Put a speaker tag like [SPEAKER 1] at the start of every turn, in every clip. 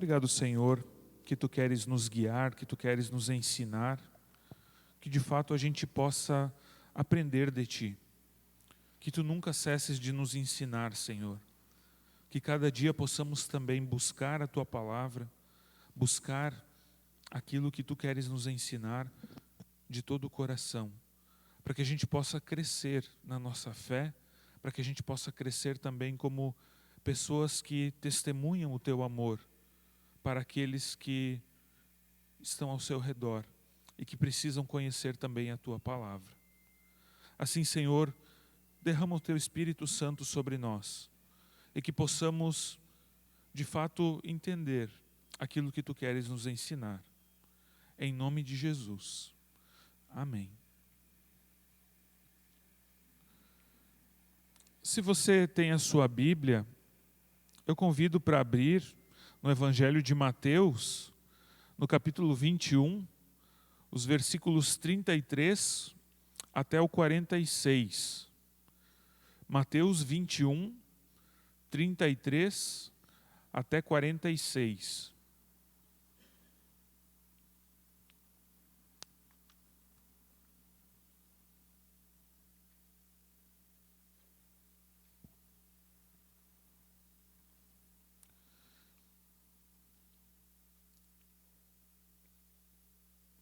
[SPEAKER 1] Obrigado, Senhor, que Tu queres nos guiar, que Tu queres nos ensinar, que de fato a gente possa aprender de Ti. Que Tu nunca cesses de nos ensinar, Senhor. Que cada dia possamos também buscar a Tua palavra, buscar aquilo que Tu queres nos ensinar de todo o coração, para que a gente possa crescer na nossa fé, para que a gente possa crescer também como pessoas que testemunham o Teu amor para aqueles que estão ao seu redor e que precisam conhecer também a Tua palavra. Assim, Senhor, derrama o Teu Espírito Santo sobre nós e que possamos, de fato, entender aquilo que Tu queres nos ensinar. Em nome de Jesus. Amém. Se você tem a sua Bíblia, eu convido para abrir no Evangelho de Mateus, no capítulo 21, os versículos 33 até o 46. Mateus 21, 33 até 46.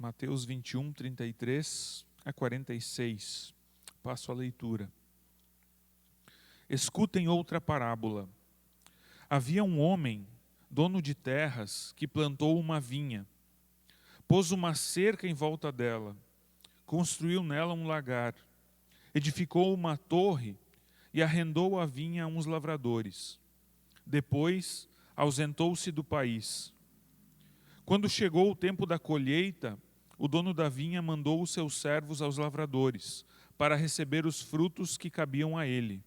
[SPEAKER 1] Mateus 21, 33 a 46. Passo a leitura. Escutem outra parábola. Havia um homem, dono de terras, que plantou uma vinha. Pôs uma cerca em volta dela. Construiu nela um lagar. Edificou uma torre e arrendou a vinha a uns lavradores. Depois, ausentou-se do país. Quando chegou o tempo da colheita, o dono da vinha mandou os seus servos aos lavradores, para receber os frutos que cabiam a ele.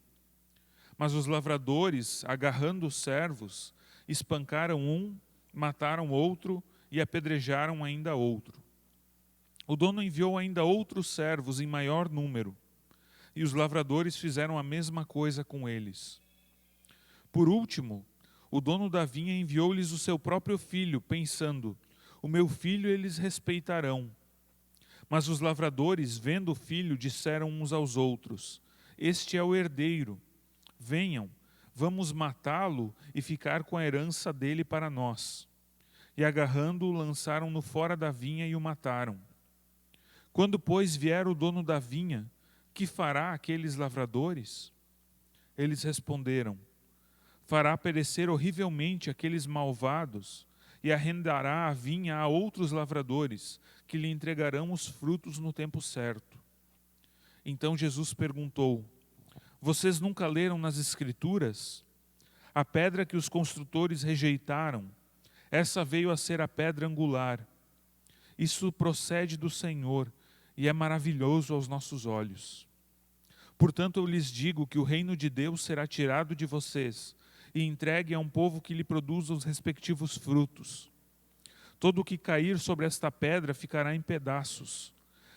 [SPEAKER 1] Mas os lavradores, agarrando os servos, espancaram um, mataram outro e apedrejaram ainda outro. O dono enviou ainda outros servos em maior número, e os lavradores fizeram a mesma coisa com eles. Por último, o dono da vinha enviou-lhes o seu próprio filho, pensando: o meu filho eles respeitarão. Mas os lavradores, vendo o filho, disseram uns aos outros: este é o herdeiro. Venham, vamos matá-lo e ficar com a herança dele para nós. E agarrando-o, lançaram-no fora da vinha e o mataram. Quando, pois, vier o dono da vinha, que fará aqueles lavradores? Eles responderam: fará perecer horrivelmente aqueles malvados e arrendará a vinha a outros lavradores, que lhe entregarão os frutos no tempo certo. Então Jesus perguntou: vocês nunca leram nas Escrituras? A pedra que os construtores rejeitaram, essa veio a ser a pedra angular. Isso procede do Senhor e é maravilhoso aos nossos olhos. Portanto, eu lhes digo que o reino de Deus será tirado de vocês e entregue a um povo que lhe produza os respectivos frutos. Todo o que cair sobre esta pedra ficará em pedaços,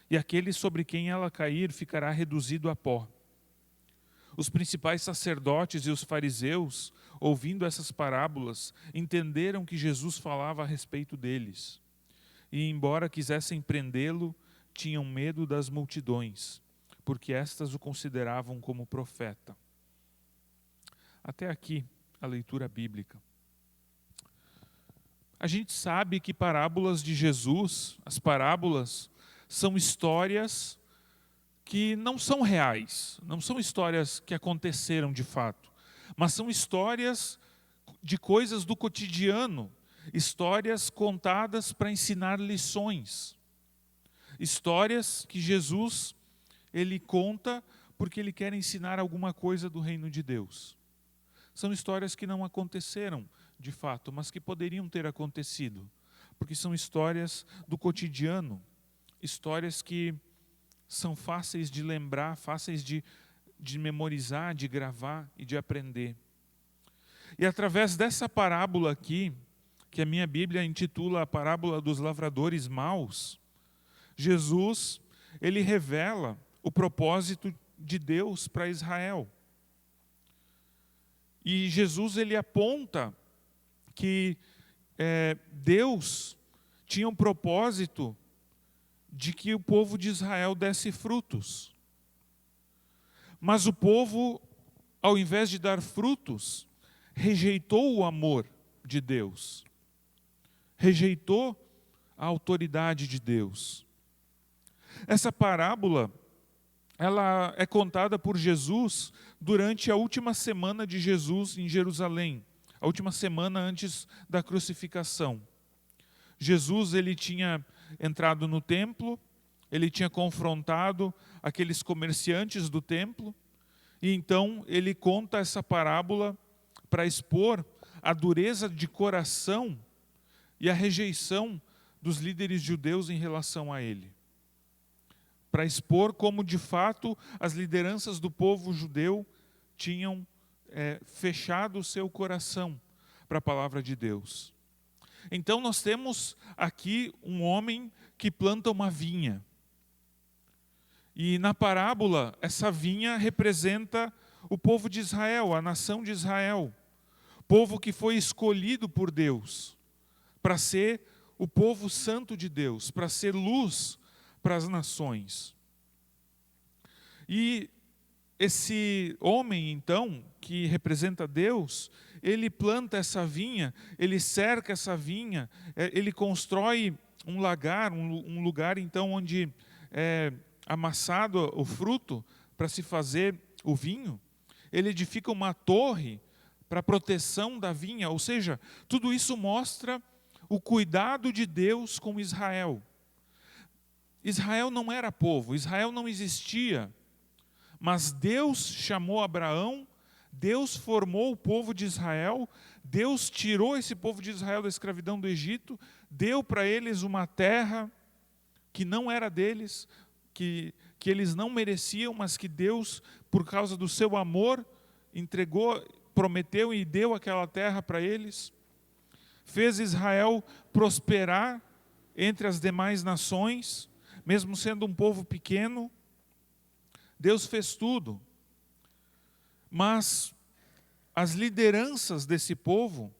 [SPEAKER 1] e aquele sobre quem ela cair ficará reduzido a pó. Os principais sacerdotes e os fariseus, ouvindo essas parábolas, entenderam que Jesus falava a respeito deles. E, embora quisessem prendê-lo, tinham medo das multidões, porque estas o consideravam como profeta. Até aqui a leitura bíblica. A gente sabe que parábolas de Jesus, as parábolas, são histórias que não são reais, não são histórias que aconteceram de fato, mas são histórias de coisas do cotidiano, histórias contadas para ensinar lições, histórias que Jesus ele conta porque ele quer ensinar alguma coisa do reino de Deus. São histórias que não aconteceram de fato, mas que poderiam ter acontecido, porque são histórias do cotidiano, histórias que são fáceis de lembrar, fáceis de memorizar, de gravar e de aprender. E através dessa parábola aqui, que a minha Bíblia intitula a parábola dos lavradores maus, Jesus, ele revela o propósito de Deus para Israel. E Jesus, ele aponta que Deus tinha um propósito de que o povo de Israel desse frutos. Mas o povo, ao invés de dar frutos, rejeitou o amor de Deus. Rejeitou a autoridade de Deus. Essa parábola, ela é contada por Jesus durante a última semana de Jesus em Jerusalém, a última semana antes da crucificação. Jesus, ele tinha entrado no templo, ele tinha confrontado aqueles comerciantes do templo, e então ele conta essa parábola para expor a dureza de coração e a rejeição dos líderes judeus em relação a ele. Para expor como, de fato, as lideranças do povo judeu tinham fechado o seu coração para a palavra de Deus. Então nós temos aqui um homem que planta uma vinha. E na parábola, essa vinha representa o povo de Israel, a nação de Israel. Povo que foi escolhido por Deus para ser o povo santo de Deus, para ser luz para as nações. E esse homem, então, que representa Deus, ele planta essa vinha, ele cerca essa vinha, ele constrói um lagar, um lugar, então, onde é amassado o fruto para se fazer o vinho. Ele edifica uma torre para a proteção da vinha, ou seja, tudo isso mostra o cuidado de Deus com Israel. Israel não era povo, Israel não existia, mas Deus chamou Abraão, Deus formou o povo de Israel, Deus tirou esse povo de Israel da escravidão do Egito, deu para eles uma terra que não era deles, que eles não mereciam, mas que Deus, por causa do seu amor, entregou, prometeu e deu aquela terra para eles. Fez Israel prosperar entre as demais nações, mesmo sendo um povo pequeno. Deus fez tudo. Mas as lideranças desse povo,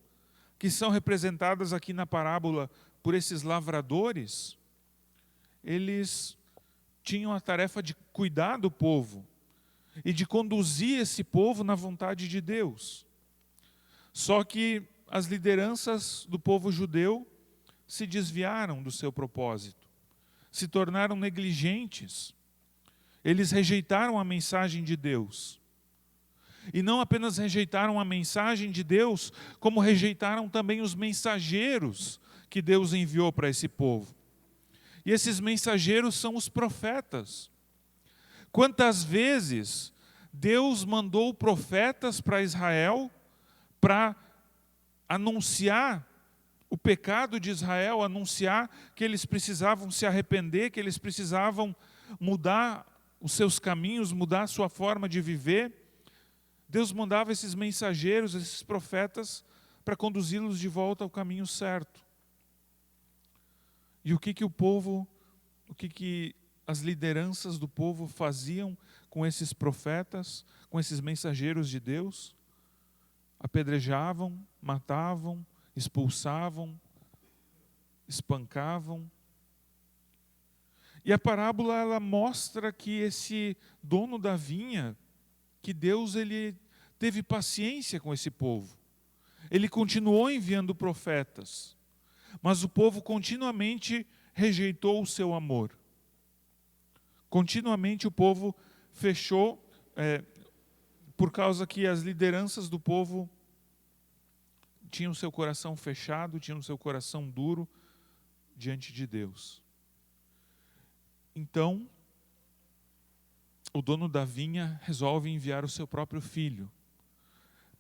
[SPEAKER 1] que são representadas aqui na parábola por esses lavradores, eles tinham a tarefa de cuidar do povo e de conduzir esse povo na vontade de Deus. Só que as lideranças do povo judeu se desviaram do seu propósito, se tornaram negligentes. Eles rejeitaram a mensagem de Deus. E não apenas rejeitaram a mensagem de Deus, como rejeitaram também os mensageiros que Deus enviou para esse povo. E esses mensageiros são os profetas. Quantas vezes Deus mandou profetas para Israel para anunciar o pecado de Israel, anunciar que eles precisavam se arrepender, que eles precisavam mudar os seus caminhos, mudar a sua forma de viver. Deus mandava esses mensageiros, esses profetas, para conduzi-los de volta ao caminho certo. E o que o povo, o que as lideranças do povo faziam com esses profetas, com esses mensageiros de Deus? Apedrejavam, matavam, expulsavam, espancavam. E a parábola, ela mostra que esse dono da vinha, que Deus, ele teve paciência com esse povo. Ele continuou enviando profetas, mas o povo continuamente rejeitou o seu amor. Continuamente o povo fechou, por causa que as lideranças do povo tinham seu coração fechado, tinham seu coração duro diante de Deus. Então, o dono da vinha resolve enviar o seu próprio filho,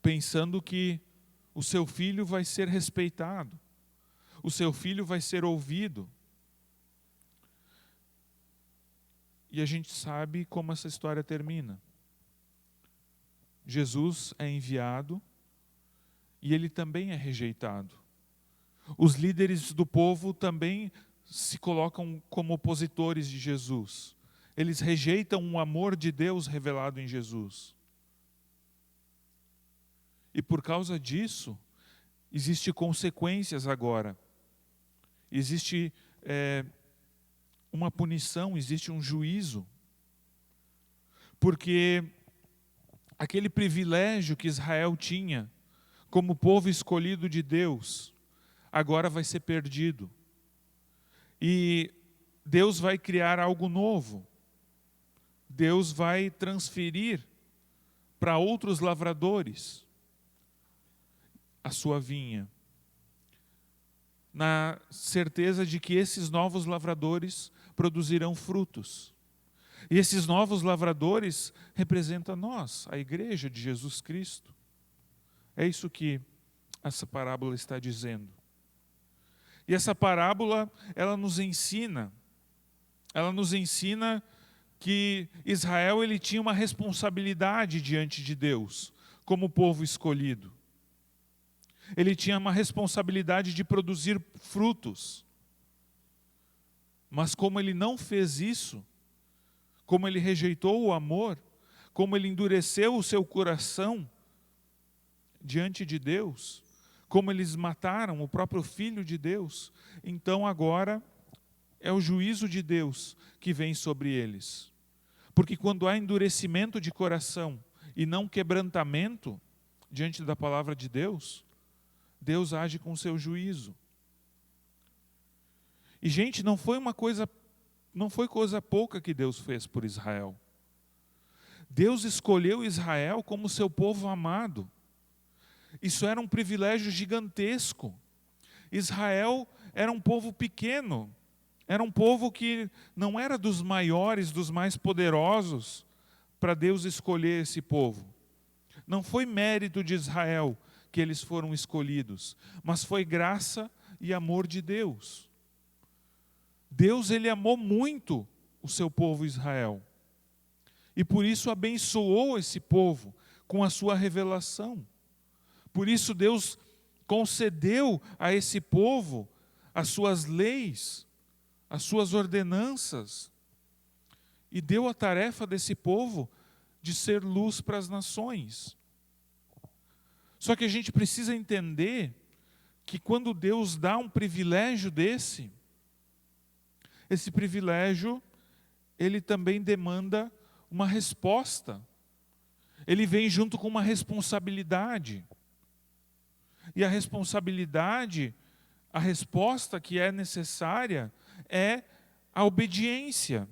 [SPEAKER 1] pensando que o seu filho vai ser respeitado, o seu filho vai ser ouvido. E a gente sabe como essa história termina. Jesus é enviado e ele também é rejeitado. Os líderes do povo também se colocam como opositores de Jesus. Eles rejeitam o amor de Deus revelado em Jesus. E por causa disso, Existem consequências agora. Existe uma punição, existe um juízo. Porque aquele privilégio que Israel tinha como povo escolhido de Deus, agora vai ser perdido. E Deus vai criar algo novo. Deus vai transferir para outros lavradores a sua vinha, na certeza de que esses novos lavradores produzirão frutos. E esses novos lavradores representam nós, a igreja de Jesus Cristo. É isso que essa parábola está dizendo. E essa parábola, ela nos ensina que Israel ele tinha uma responsabilidade diante de Deus, como povo escolhido. Ele tinha uma responsabilidade de produzir frutos. Mas como ele não fez isso, como ele rejeitou o amor, como ele endureceu o seu coração diante de Deus, como eles mataram o próprio Filho de Deus, então agora é o juízo de Deus que vem sobre eles. Porque quando há endurecimento de coração e não quebrantamento diante da palavra de Deus, Deus age com seu juízo. E gente, não foi coisa pouca que Deus fez por Israel. Deus escolheu Israel como seu povo amado. Isso era um privilégio gigantesco. Israel era um povo pequeno, era um povo que não era dos maiores, dos mais poderosos, para Deus escolher esse povo. Não foi mérito de Israel que eles foram escolhidos, mas foi graça e amor de Deus. Deus, ele amou muito o seu povo Israel. E por isso abençoou esse povo com a sua revelação. Por isso Deus concedeu a esse povo as suas leis, as suas ordenanças, e deu a tarefa desse povo de ser luz para as nações. Só que a gente precisa entender que quando Deus dá um privilégio desse, esse privilégio, ele também demanda uma resposta. Ele vem junto com uma responsabilidade. E a responsabilidade, a resposta que é necessária é a obediência.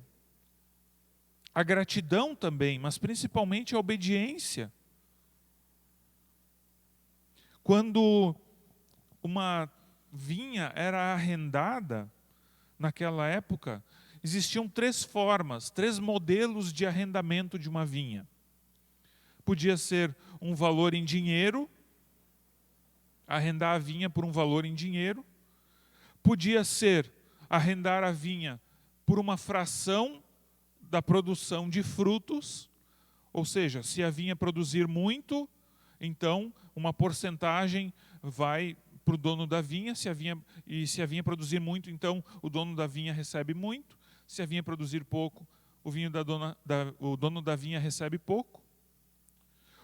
[SPEAKER 1] A gratidão também, mas principalmente a obediência. Quando uma vinha era arrendada, naquela época, existiam 3 formas, 3 modelos de arrendamento de uma vinha. Podia ser um valor em dinheiro, arrendar a vinha por um valor em dinheiro. Podia ser arrendar a vinha por uma fração da produção de frutos, ou seja, se a vinha produzir muito, então uma porcentagem vai para o dono da vinha, se a vinha produzir muito, então o dono da vinha recebe muito, se a vinha produzir pouco, o dono da vinha recebe pouco.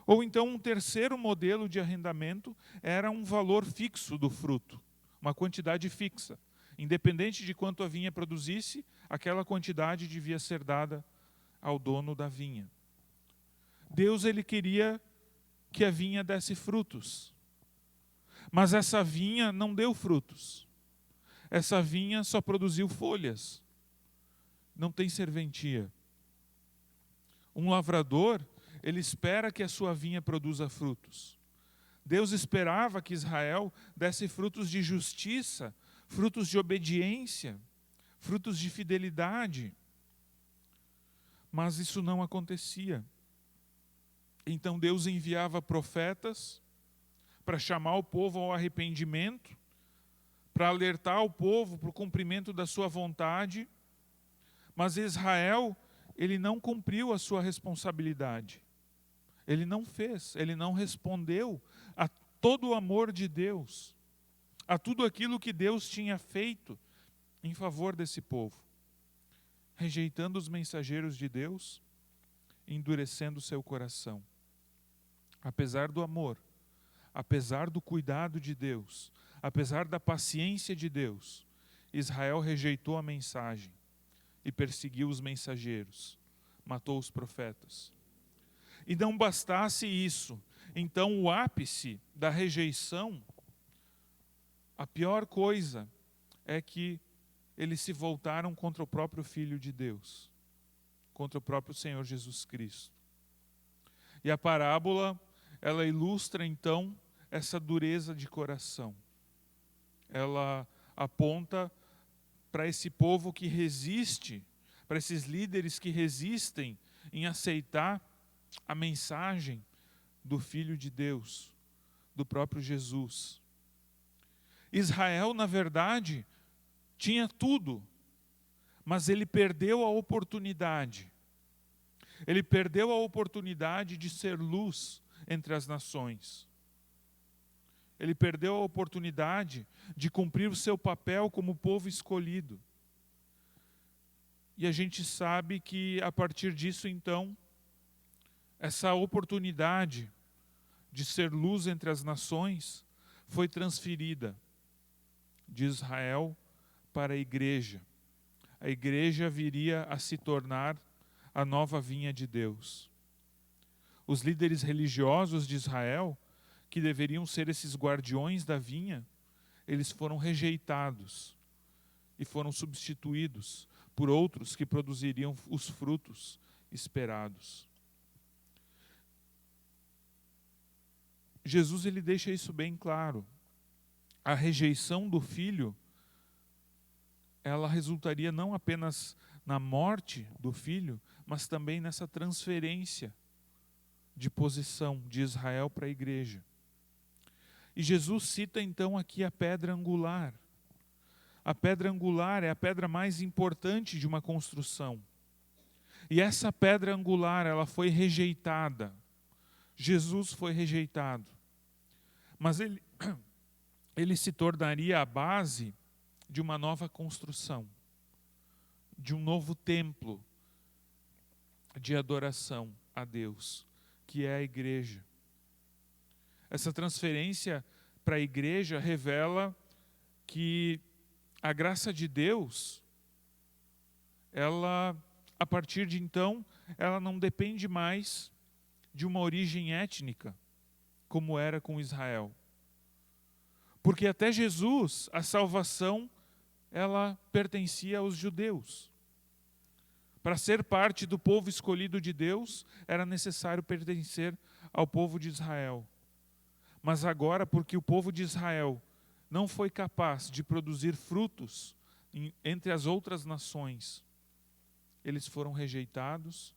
[SPEAKER 1] Ou então um terceiro modelo de arrendamento era um valor fixo do fruto, uma quantidade fixa. Independente de quanto a vinha produzisse, aquela quantidade devia ser dada ao dono da vinha. Deus, ele queria que a vinha desse frutos. Mas essa vinha não deu frutos. Essa vinha só produziu folhas. Não tem serventia. Um lavrador, ele espera que a sua vinha produza frutos. Deus esperava que Israel desse frutos de justiça, frutos de obediência, frutos de fidelidade. Mas isso não acontecia. Então Deus enviava profetas para chamar o povo ao arrependimento, para alertar o povo para o cumprimento da sua vontade. Mas Israel, ele não cumpriu a sua responsabilidade. Ele não fez, ele não respondeu a todo o amor de Deus, a tudo aquilo que Deus tinha feito em favor desse povo, rejeitando os mensageiros de Deus, endurecendo seu coração. Apesar do amor, apesar do cuidado de Deus, apesar da paciência de Deus, Israel rejeitou a mensagem e perseguiu os mensageiros, matou os profetas. E não bastasse isso, então o ápice da rejeição, a pior coisa é que eles se voltaram contra o próprio Filho de Deus, contra o próprio Senhor Jesus Cristo. E a parábola, ela ilustra então essa dureza de coração. Ela aponta para esse povo que resiste, para esses líderes que resistem em aceitar a mensagem do Filho de Deus, do próprio Jesus. Israel, na verdade, tinha tudo, mas ele perdeu a oportunidade. Ele perdeu a oportunidade de ser luz entre as nações. Ele perdeu a oportunidade de cumprir o seu papel como povo escolhido. E a gente sabe que, a partir disso, então, essa oportunidade de ser luz entre as nações foi transferida de Israel para a igreja. A igreja viria a se tornar a nova vinha de Deus. Os líderes religiosos de Israel, que deveriam ser esses guardiões da vinha, eles foram rejeitados e foram substituídos por outros que produziriam os frutos esperados. Jesus, ele deixa isso bem claro. A rejeição do Filho, ela resultaria não apenas na morte do Filho, mas também nessa transferência de posição de Israel para a igreja. E Jesus cita então aqui a pedra angular. A pedra angular é a pedra mais importante de uma construção. E essa pedra angular, ela foi rejeitada. Jesus foi rejeitado. Mas ele se tornaria a base de uma nova construção, de um novo templo de adoração a Deus, que é a igreja. Essa transferência para a igreja revela que a graça de Deus, ela, a partir de então, ela não depende mais de uma origem étnica, como era com Israel. Porque até Jesus, a salvação, ela pertencia aos judeus. Para ser parte do povo escolhido de Deus, era necessário pertencer ao povo de Israel. Mas agora, porque o povo de Israel não foi capaz de produzir frutos entre as outras nações, eles foram rejeitados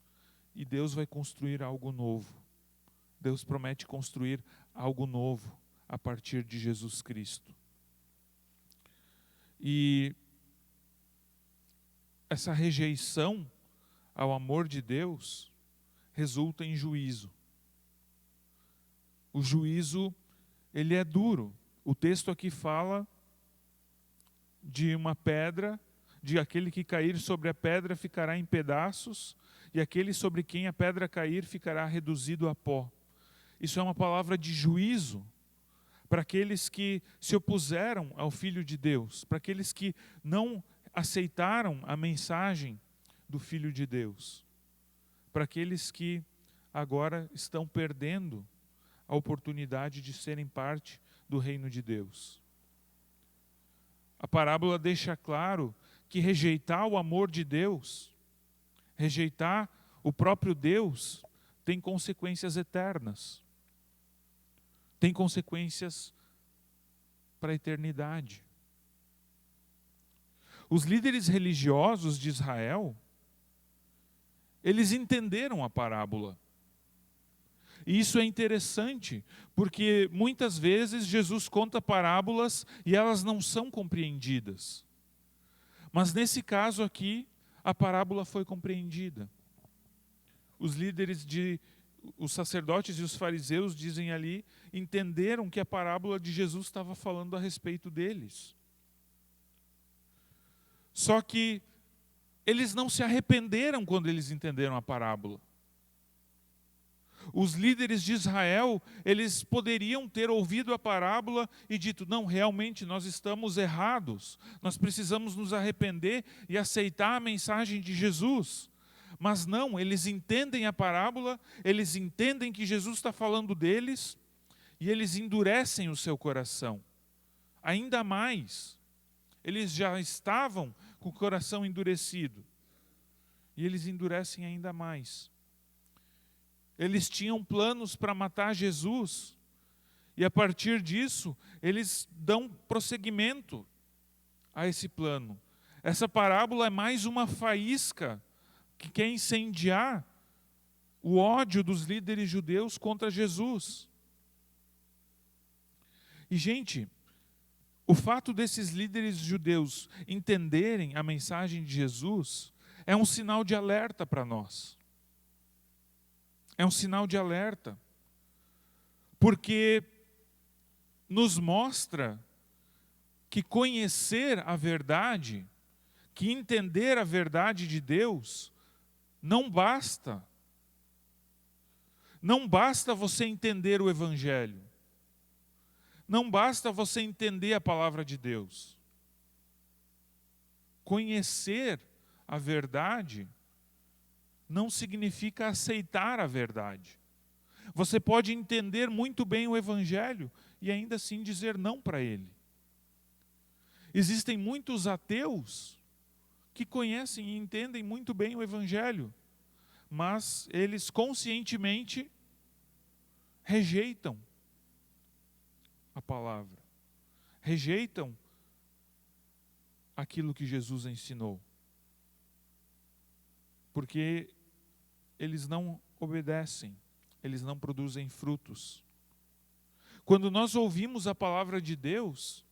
[SPEAKER 1] e Deus vai construir algo novo. Deus promete construir algo novo a partir de Jesus Cristo. E essa rejeição ao amor de Deus resulta em juízo. O juízo, ele é duro. O texto aqui fala de uma pedra, de aquele que cair sobre a pedra ficará em pedaços, e aquele sobre quem a pedra cair ficará reduzido a pó. Isso é uma palavra de juízo para aqueles que se opuseram ao Filho de Deus, para aqueles que não aceitaram a mensagem do Filho de Deus, para aqueles que agora estão perdendo a oportunidade de serem parte do reino de Deus. A parábola deixa claro que rejeitar o amor de Deus, rejeitar o próprio Deus, tem consequências eternas. Tem consequências para a eternidade. Os líderes religiosos de Israel, eles entenderam a parábola. E isso é interessante, porque muitas vezes Jesus conta parábolas e elas não são compreendidas. Mas nesse caso aqui, a parábola foi compreendida. Os sacerdotes e os fariseus, dizem ali, entenderam que a parábola de Jesus estava falando a respeito deles. Só que eles não se arrependeram quando eles entenderam a parábola. Os líderes de Israel, eles poderiam ter ouvido a parábola e dito: não, realmente nós estamos errados, nós precisamos nos arrepender e aceitar a mensagem de Jesus. Mas não, eles entendem a parábola, eles entendem que Jesus está falando deles e eles endurecem o seu coração. Ainda mais, eles já estavam com o coração endurecido e eles endurecem ainda mais. Eles tinham planos para matar Jesus e a partir disso eles dão prosseguimento a esse plano. Essa parábola é mais uma faísca que quer incendiar o ódio dos líderes judeus contra Jesus. E, gente, o fato desses líderes judeus entenderem a mensagem de Jesus é um sinal de alerta para nós. É um sinal de alerta, porque nos mostra que conhecer a verdade, que entender a verdade de Deus, não basta. Não basta você entender o Evangelho. Não basta você entender a palavra de Deus. Conhecer a verdade não significa aceitar a verdade. Você pode entender muito bem o Evangelho e ainda assim dizer não para ele. Existem muitos ateus que conhecem e entendem muito bem o Evangelho, mas eles conscientemente rejeitam a palavra, rejeitam aquilo que Jesus ensinou, porque eles não obedecem, eles não produzem frutos. Quando nós ouvimos a palavra de Deus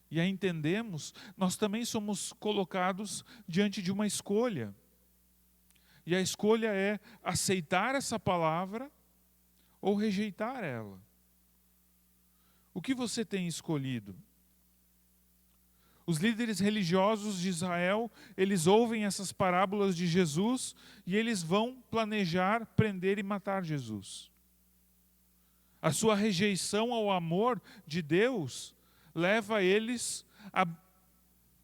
[SPEAKER 1] e a entendemos, nós também somos colocados diante de uma escolha. E a escolha é aceitar essa palavra ou rejeitar ela. O que você tem escolhido? Os líderes religiosos de Israel, eles ouvem essas parábolas de Jesus e eles vão planejar, prender e matar Jesus. A sua rejeição ao amor de Deus leva eles a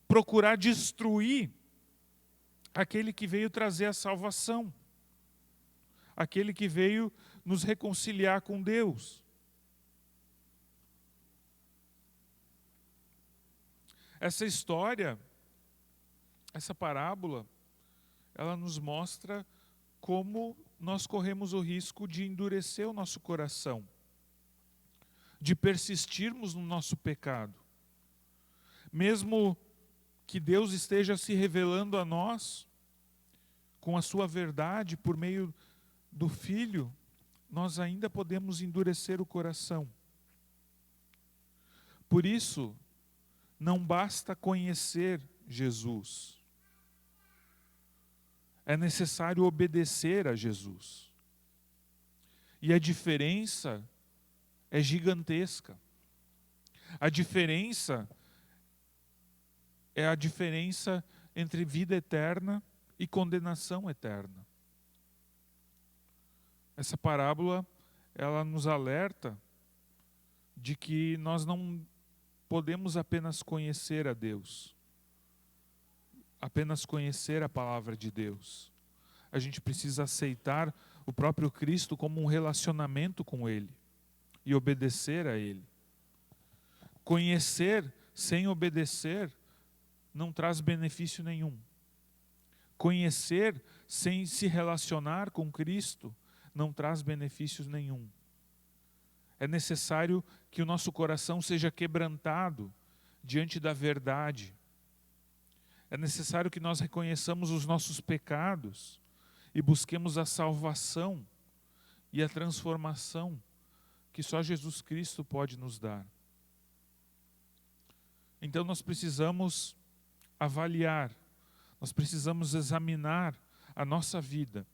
[SPEAKER 1] procurar destruir aquele que veio trazer a salvação, aquele que veio nos reconciliar com Deus. Essa história, essa parábola, ela nos mostra como nós corremos o risco de endurecer o nosso coração, de persistirmos no nosso pecado. Mesmo que Deus esteja se revelando a nós com a sua verdade por meio do Filho, nós ainda podemos endurecer o coração. Por isso, não basta conhecer Jesus. É necessário obedecer a Jesus. E a diferença é gigantesca. A diferença é a diferença entre vida eterna e condenação eterna. Essa parábola, ela nos alerta de que nós não podemos apenas conhecer a Deus, apenas conhecer a palavra de Deus. A gente precisa aceitar o próprio Cristo como um relacionamento com Ele e obedecer a Ele. Conhecer sem obedecer não traz benefício nenhum. Conhecer sem se relacionar com Cristo não traz benefícios nenhum. É necessário que o nosso coração seja quebrantado diante da verdade. É necessário que nós reconheçamos os nossos pecados e busquemos a salvação e a transformação que só Jesus Cristo pode nos dar. Então nós precisamos avaliar, nós precisamos examinar a nossa vida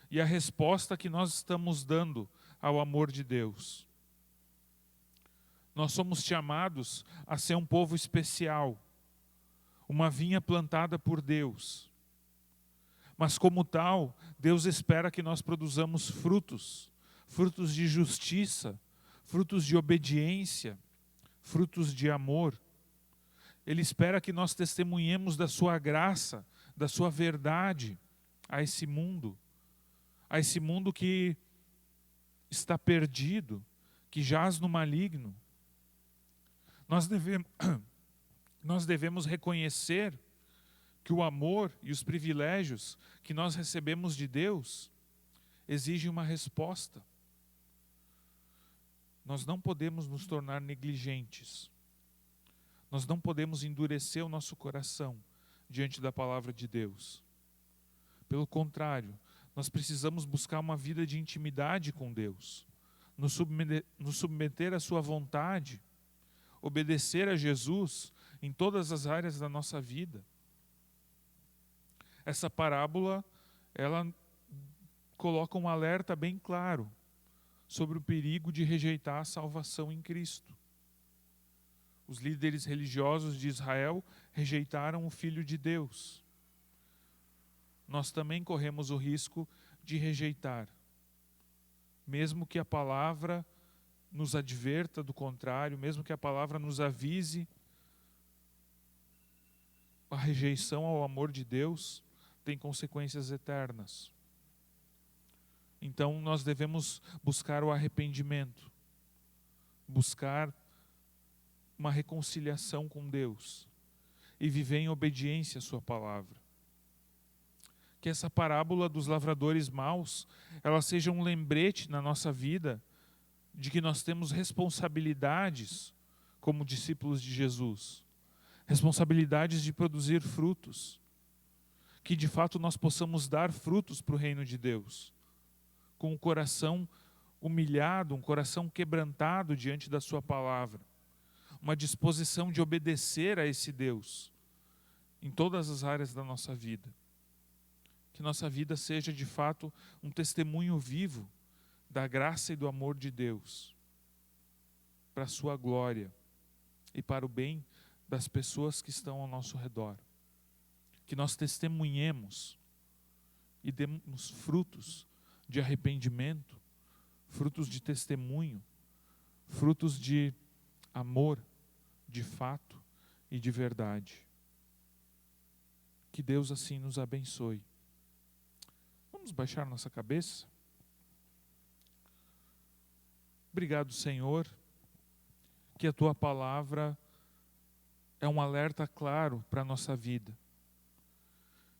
[SPEAKER 1] e a resposta que nós estamos dando ao amor de Deus. Nós somos chamados a ser um povo especial, uma vinha plantada por Deus. Mas como tal, Deus espera que nós produzamos frutos, frutos de justiça, frutos de obediência, frutos de amor. Ele espera que nós testemunhemos da sua graça, da sua verdade a esse mundo que está perdido, que jaz no maligno. Nós devemos reconhecer que o amor e os privilégios que nós recebemos de Deus exigem uma resposta. Nós não podemos nos tornar negligentes. Nós não podemos endurecer o nosso coração diante da palavra de Deus. Pelo contrário, nós precisamos buscar uma vida de intimidade com Deus, nos submeter à sua vontade, obedecer a Jesus em todas as áreas da nossa vida. Essa parábola, ela coloca um alerta bem claro sobre o perigo de rejeitar a salvação em Cristo. Os líderes religiosos de Israel rejeitaram o Filho de Deus. Nós também corremos o risco de rejeitar, mesmo que a palavra nos adverta do contrário, mesmo que a palavra nos avise. A rejeição ao amor de Deus tem consequências eternas. Então nós devemos buscar o arrependimento, buscar uma reconciliação com Deus e viver em obediência à sua palavra. Que essa parábola dos lavradores maus, ela seja um lembrete na nossa vida de que nós temos responsabilidades como discípulos de Jesus, responsabilidades de produzir frutos, que de fato nós possamos dar frutos para o reino de Deus, com o coração humilhado, um coração quebrantado diante da sua palavra, uma disposição de obedecer a esse Deus em todas as áreas da nossa vida. Que nossa vida seja de fato um testemunho vivo da graça e do amor de Deus, para a sua glória e para o bem das pessoas que estão ao nosso redor. Que nós testemunhemos e demos frutos de arrependimento, frutos de testemunho, frutos de amor, de fato e de verdade. Que Deus assim nos abençoe. Vamos baixar nossa cabeça? Obrigado, Senhor, que a Tua palavra é um alerta claro para a nossa vida.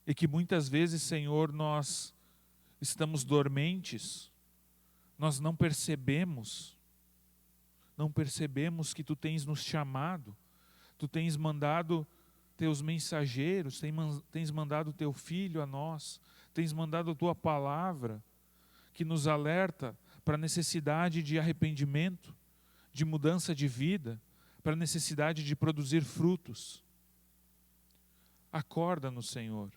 [SPEAKER 1] E que muitas vezes, Senhor, nós estamos dormentes, nós não percebemos que Tu tens nos chamado, Tu tens mandado Teus mensageiros, tens mandado Teu Filho a nós, tens mandado a Tua palavra, que nos alerta para a necessidade de arrependimento, de mudança de vida, para a necessidade de produzir frutos. Acorda-nos, Senhor,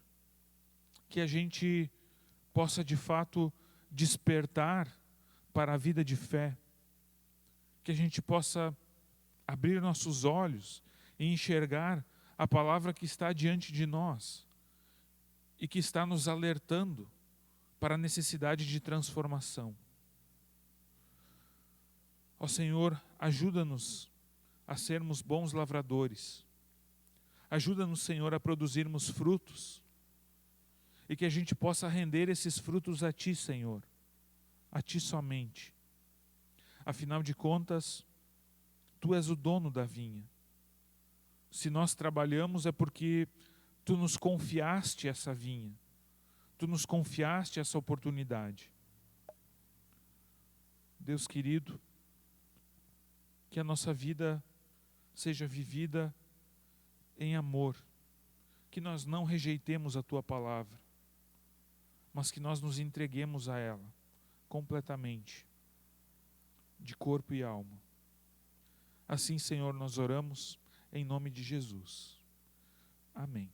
[SPEAKER 1] que a gente possa de fato despertar para a vida de fé, que a gente possa abrir nossos olhos e enxergar a palavra que está diante de nós e que está nos alertando para a necessidade de transformação. Ó Senhor, ajuda-nos a sermos bons lavradores. Ajuda-nos, Senhor, a produzirmos frutos e que a gente possa render esses frutos a Ti, Senhor, a Ti somente. Afinal de contas, Tu és o dono da vinha. Se nós trabalhamos é porque Tu nos confiaste essa vinha, Tu nos confiaste essa oportunidade. Deus querido, que a nossa vida seja vivida em amor, que nós não rejeitemos a Tua palavra, mas que nós nos entreguemos a ela completamente, de corpo e alma. Assim, Senhor, nós oramos em nome de Jesus. Amém.